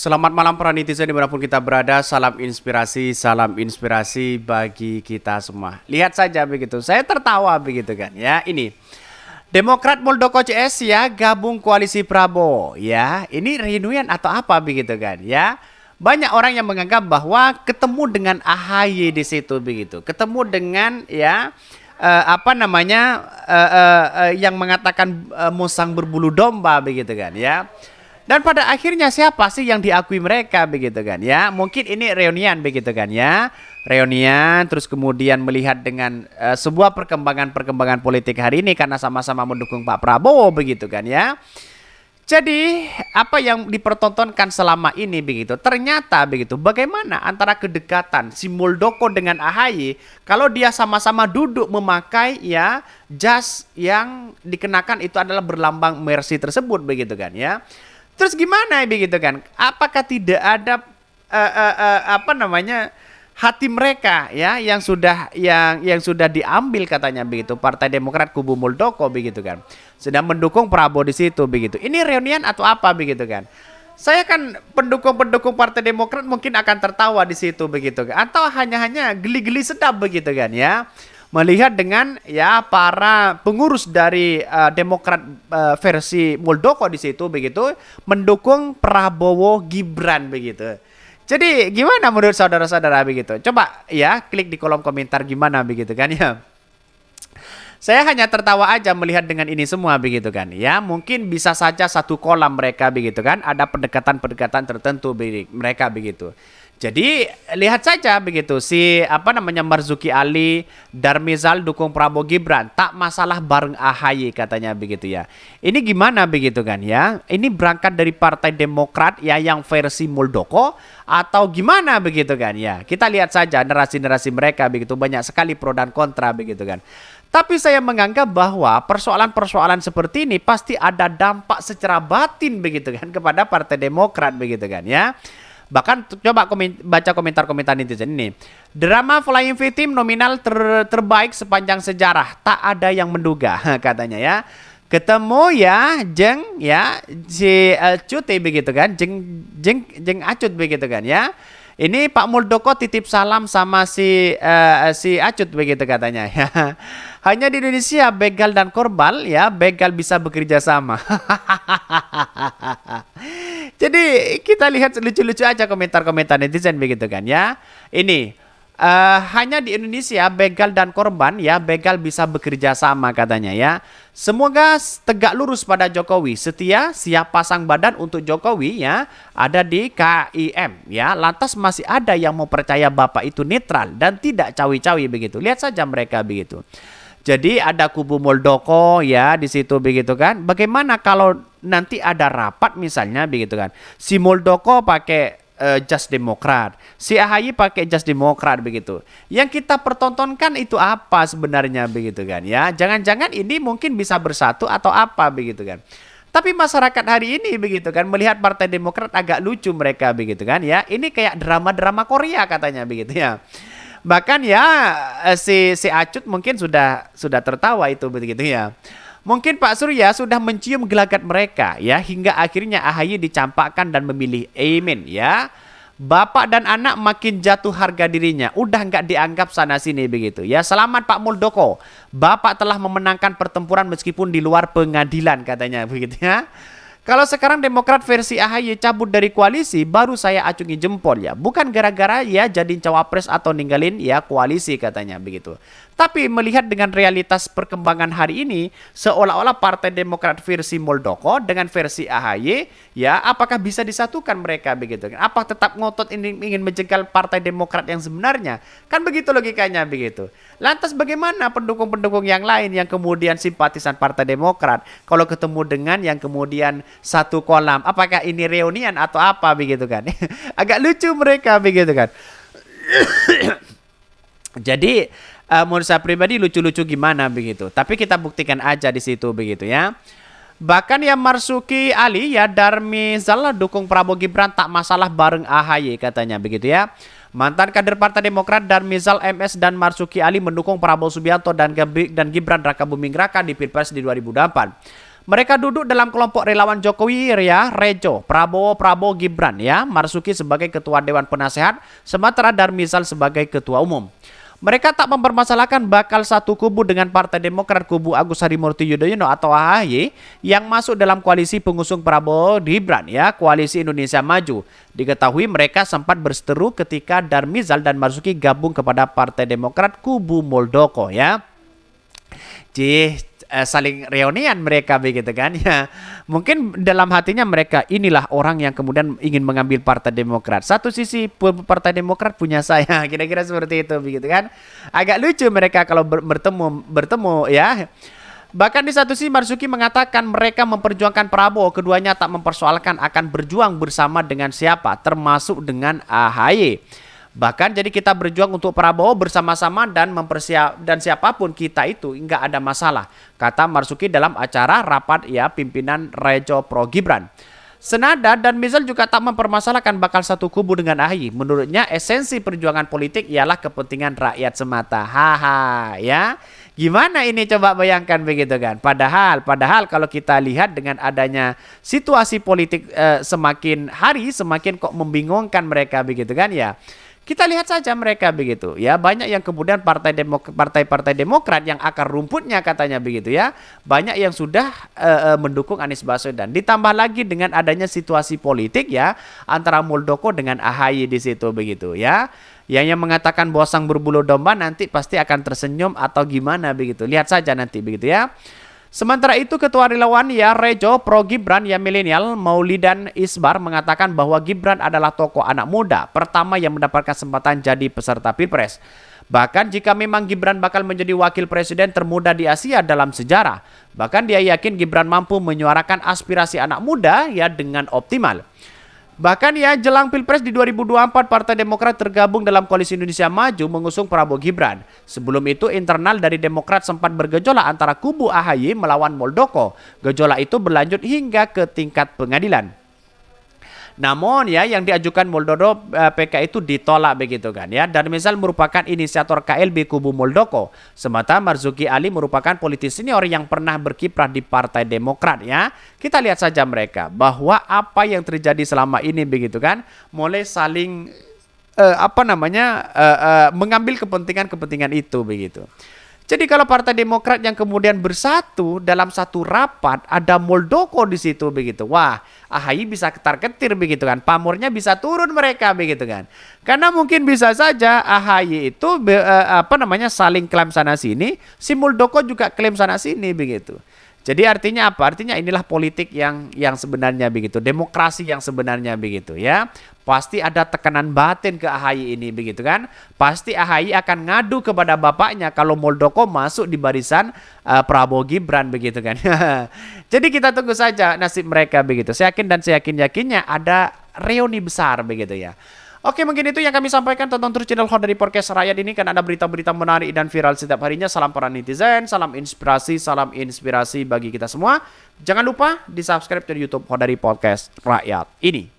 Selamat malam para netizen dimanapun kita berada. Salam inspirasi bagi kita semua. Lihat saja begitu, saya tertawa begitu kan ya. Ini Demokrat Muldoko CS ya gabung koalisi Prabowo ya. Ini reunian atau apa begitu kan ya. Banyak orang yang menganggap bahwa ketemu dengan AHY di situ begitu. Ketemu dengan ya yang mengatakan musang berbulu domba begitu kan ya. Dan pada akhirnya siapa sih yang diakui mereka begitu kan ya? Mungkin ini reunian begitu kan ya. Reunian terus kemudian melihat dengan sebuah perkembangan politik hari ini karena sama-sama mendukung Pak Prabowo begitu kan ya. Jadi apa yang dipertontonkan selama ini begitu ternyata begitu bagaimana antara kedekatan si Muldoko dengan AHY kalau dia sama-sama duduk memakai ya jas yang dikenakan itu adalah berlambang Mercy tersebut begitu kan ya. Terus gimana begitu kan? Apakah tidak ada hati mereka ya yang sudah diambil katanya begitu Partai Demokrat kubu Muldoko begitu kan. Sedang mendukung Prabowo di situ begitu. Ini reunian atau apa begitu kan? Saya kan pendukung Partai Demokrat mungkin akan tertawa di situ begitu kan. Atau hanya geli-geli sedap begitu kan ya. Melihat dengan ya para pengurus dari Demokrat versi Muldoko di situ begitu mendukung Prabowo Gibran begitu. Jadi gimana menurut saudara-saudara begitu? Coba ya klik di kolom komentar gimana begitu kan ya. Saya hanya tertawa aja melihat dengan ini semua begitu kan ya. Mungkin bisa saja satu kolam mereka begitu kan. Ada pendekatan-pendekatan tertentu mereka begitu. Jadi lihat saja begitu si Marzuki Ali, Darmizal dukung Prabowo Gibran, tak masalah bareng AHY katanya begitu ya. Ini gimana begitu kan ya? Ini berangkat dari Partai Demokrat ya yang versi Muldoko atau gimana begitu kan ya? Kita lihat saja narasi-narasi mereka begitu banyak sekali pro dan kontra begitu kan. Tapi saya menganggap bahwa persoalan-persoalan seperti ini pasti ada dampak secara batin begitu kan kepada Partai Demokrat begitu kan ya. Bahkan coba baca komentar-komentar netizen ini. Drama Flying V Team nominal terbaik sepanjang sejarah. Tak ada yang menduga katanya ya. Ketemu ya Jeng ya si Cuti begitu kan. Jeng Acut begitu kan ya. Ini Pak Muldoko titip salam sama si Acut begitu katanya ya. Hanya di Indonesia begal dan korbal ya begal bisa bekerja sama. Jadi kita lihat lucu-lucu aja komentar-komentar netizen begitu kan ya. Ini hanya di Indonesia begal dan korban ya begal bisa bekerja sama katanya ya. Semoga tegak lurus pada Jokowi, setia siap pasang badan untuk Jokowi ya. Ada di KIM ya. Lantas masih ada yang mau percaya Bapak itu netral dan tidak cawi-cawi begitu. Lihat saja mereka begitu. Jadi ada kubu Muldoko ya di situ begitu kan. Bagaimana kalau nanti ada rapat misalnya begitu kan. Si Muldoko pakai jas Demokrat, si AHY pakai jas Demokrat begitu. Yang kita pertontonkan itu apa sebenarnya begitu kan ya. Jangan-jangan ini mungkin bisa bersatu atau apa begitu kan. Tapi masyarakat hari ini begitu kan melihat Partai Demokrat agak lucu mereka begitu kan ya. Ini kayak drama-drama Korea katanya begitu ya. Bahkan ya si Acut mungkin sudah tertawa itu begitu ya. Mungkin Pak Surya sudah mencium gelagat mereka ya hingga akhirnya AHY dicampakkan dan memilih Amin ya. Bapak dan anak makin jatuh harga dirinya. Udah nggak dianggap sana sini begitu ya. Selamat Pak Muldoko. Bapak telah memenangkan pertempuran meskipun di luar pengadilan katanya begitu ya. Kalau sekarang Demokrat versi AHY cabut dari koalisi, baru saya acungi jempol ya. Bukan gara-gara ya jadi cawapres atau ninggalin ya koalisi katanya begitu. Tapi melihat dengan realitas perkembangan hari ini, seolah-olah Partai Demokrat versi Muldoko dengan versi AHY, ya apakah bisa disatukan mereka begitu? Apa tetap ngotot ingin menjegal Partai Demokrat yang sebenarnya? Kan begitu logikanya begitu. Lantas bagaimana pendukung-pendukung yang lain yang kemudian simpatisan Partai Demokrat kalau ketemu dengan yang kemudian satu kolam? Apakah ini reunian atau apa begitu kan? Agak lucu mereka begitu kan. Jadi menurut saya pribadi lucu-lucu gimana begitu. Tapi kita buktikan aja di situ begitu ya. Bahkan ya Marzuki Ali ya Darmizal dukung Prabowo Gibran tak masalah bareng AHY katanya begitu ya. Mantan kader Partai Demokrat Darmizal MS dan Marzuki Ali mendukung Prabowo Subianto dan Gibran Raka Buming Raka di Pilpres di 2024. Mereka duduk dalam kelompok relawan Jokowi ya, Rejo, Prabowo Gibran ya, Marzuki sebagai Ketua Dewan Penasehat, sementara Darmizal sebagai Ketua Umum. Mereka tak mempermasalahkan bakal satu kubu dengan Partai Demokrat kubu Agus Harimurti Yudhoyono atau AHY yang masuk dalam koalisi pengusung Prabowo Gibran ya, Koalisi Indonesia Maju. Diketahui mereka sempat berseteru ketika Darmizal dan Marzuki gabung kepada Partai Demokrat kubu Muldoko ya. Saling reunian mereka begitu kan ya. Mungkin dalam hatinya mereka inilah orang yang kemudian ingin mengambil Partai Demokrat. Satu sisi Partai Demokrat punya saya, kira-kira seperti itu begitu kan. Agak lucu mereka kalau bertemu ya. Bahkan di satu sisi Marzuki mengatakan mereka memperjuangkan Prabowo, keduanya tak mempersoalkan akan berjuang bersama dengan siapa, termasuk dengan AHY. Bahkan jadi kita berjuang untuk Prabowo bersama-sama dan siapapun kita itu nggak ada masalah, kata Marzuki dalam acara rapat ya pimpinan Rejo Pro Gibran. Senada dan Mizal juga tak mempermasalahkan bakal satu kubu dengan AHY. Menurutnya esensi perjuangan politik ialah kepentingan rakyat semata. Haha ya. Gimana ini coba bayangkan begitu kan. Padahal kalau kita lihat dengan adanya situasi politik semakin hari semakin kok membingungkan mereka begitu kan ya. Kita lihat saja mereka begitu ya, banyak yang kemudian partai-partai Demokrat yang akar rumputnya katanya begitu ya, banyak yang sudah mendukung Anies Baswedan. Ditambah lagi dengan adanya situasi politik ya antara Muldoko dengan AHY di situ begitu ya. Yang mengatakan bahwa sang berbulu domba nanti pasti akan tersenyum atau gimana begitu. Lihat saja nanti begitu ya. Sementara itu Ketua Relawan ya Rejo Pro Gibran ya milenial Maulidan Isbar mengatakan bahwa Gibran adalah tokoh anak muda pertama yang mendapatkan kesempatan jadi peserta Pilpres. Bahkan jika memang Gibran bakal menjadi wakil presiden termuda di Asia dalam sejarah. Bahkan dia yakin Gibran mampu menyuarakan aspirasi anak muda ya dengan optimal. Bahkan ya jelang Pilpres di 2024 Partai Demokrat tergabung dalam Koalisi Indonesia Maju mengusung Prabowo Gibran. Sebelum itu internal dari Demokrat sempat bergejolak antara kubu AHY melawan Muldoko. Gejolak itu berlanjut hingga ke tingkat pengadilan. Namun ya yang diajukan Muldoko PK itu ditolak begitu kan ya. Darmizal merupakan inisiator KLB kubu Muldoko. Sementara Marzuki Ali merupakan politisi senior yang pernah berkiprah di Partai Demokrat ya. Kita lihat saja mereka bahwa apa yang terjadi selama ini begitu kan, mulai saling mengambil kepentingan itu begitu. Jadi kalau Partai Demokrat yang kemudian bersatu dalam satu rapat ada Muldoko di situ begitu. Wah, AHY bisa ketar-ketir begitu kan. Pamornya bisa turun mereka begitu kan. Karena mungkin bisa saja AHY itu saling klaim sana sini, si Muldoko juga klaim sana sini begitu. Jadi artinya apa? Artinya inilah politik yang sebenarnya begitu, demokrasi yang sebenarnya begitu ya. Pasti ada tekanan batin ke AHY ini begitu kan. Pasti AHY akan ngadu kepada bapaknya kalau Muldoko masuk di barisan Prabowo Gibran begitu kan. Jadi kita tunggu saja nasib mereka begitu. Saya yakin dan saya yakinnya ada reuni besar begitu ya. Oke, mungkin itu yang kami sampaikan. Tonton terus channel Khodari Podcast Rakyat ini kan ada berita-berita menarik dan viral setiap harinya. Salam para netizen, salam inspirasi bagi kita semua. Jangan lupa di subscribe di YouTube Khodari Podcast Rakyat ini.